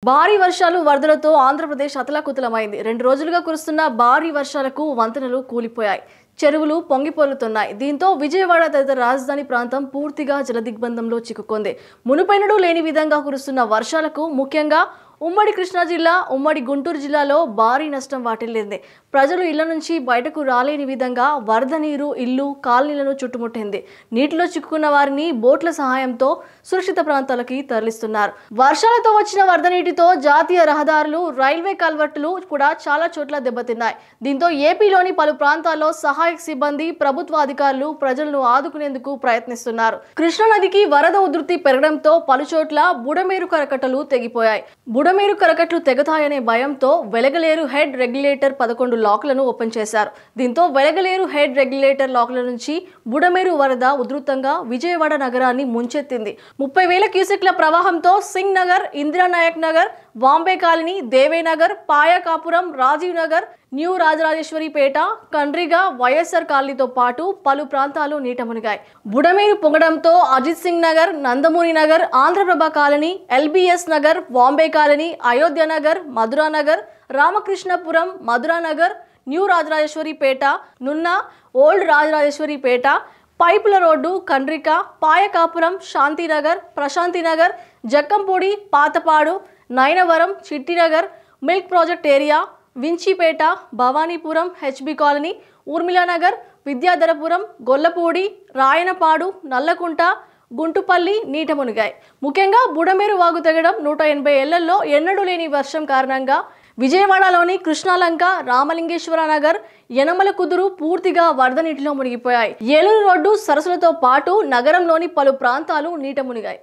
భారీ వర్షాలు వరదలతో ఆంధ్రప్రదేశ్ అతలాకుతలమైంది. 2 రోజులుగా కురుస్తున్న భారీ వర్షాలకు వంతెనలు కూలిపోయాయి. చెరువులు పొంగిపొర్లుతున్నాయి. దీంతో విజయవాడ తదితర రాజధాని ప్రాంతం పూర్తిగా జలదిగ్బంధంలో చిక్కుకుంది. మునుపెన్నడూ లేని విధంగా కురుస్తున్న వర్షాలకు ముఖ్యంగా ఉమ్మడి కృష్ణా జిల్లా, ఉమ్మడి గుంటూరు జిల్లాలో భారీ నష్టం వాటిల్లింది. ప్రజలు ఇళ్ల నుంచి బయటకు రాలేని విధంగా వరద నీరు ఇల్లు, కాలనీలను చుట్టుముట్టింది. నీటిలో చిక్కుకున్న వారిని బోట్ల సహాయంతో సురక్షిత ప్రాంతాలకి తరలిస్తున్నారు. వర్షాలతో వచ్చిన వరద నీటితో జాతీయ రహదారులు, రైల్వే కల్వర్టులు కూడా చాలా చోట్ల దెబ్బతిన్నాయి. దీంతో ఏపీలోని పలు ప్రాంతాల్లో సహాయక సిబ్బంది, ప్రభుత్వ అధికారులు ప్రజలను ఆదుకునేందుకు ప్రయత్నిస్తున్నారు. కృష్ణానదికి వరద ఉధృతి పెరగడంతో పలుచోట్ల బుడమేరు కరకట్టలు తెగిపోయాయి. బుడమేరు కరకట్లు తెగతాయనే భయంతో వెలగలేరు హెడ్ రెగ్యులేటర్ 11 లాక్లను ఓపెన్ చేశారు. దీంతో వెలగలేరు హెడ్ రెగ్యులేటర్ లాక్ల నుంచి బుడమేరు వరద ఉధృతంగా విజయవాడ నగరాన్ని ముంచెత్తింది. 30,000 క్యూసెక్ల ప్రవాహంతో Singh Nagar, Indiranayak Nagar, Bombay colony, Devenagar, Payakapuram, Rajiv Nagar, new Rajarajeswaripeta, Kandriga, YSR కాలనీతో పాటు పలు ప్రాంతాలు నీట మునిగాయి. బుడమేరు పొంగడంతో Ajit Singh Nagar, Nandamuri Nagar, Andhraprabha colony, LBS Nagar, Bombay colony, Ayodhya Nagar, Madhura Nagar, Ramakrishnapuram, Madhura Nagar, new Rajarajeswaripeta, Nunna, old Rajarajeswaripeta, పైపుల road, Kandrika, Payakapuram, Shantinagar, Prashantinagar, Jakkampudi, Patapadu, Nainavaram, Chittinagar, milk project area, Vinchipeta, Bhavanipuram, HB colony, Urmilanagar, Vidyadharapuram, Gollapudi, Rayanapadu, Nallakunta, Guntupalli నీట మునిగాయి. ముఖ్యంగా బుడమేరు వాగు తెగడం 180 ఏళ్లలో ఎన్నడూ లేని వర్షం కారణంగా విజయవాడలోని కృష్ణాలంక, రామలింగేశ్వర నగర్, యనమల కుదురు పూర్తిగా వరద నీటిలో మునిగిపోయాయి. ఏలూరు రోడ్డు, సరస్సులతో పాటు నగరంలోని పలు ప్రాంతాలు నీట మునిగాయి.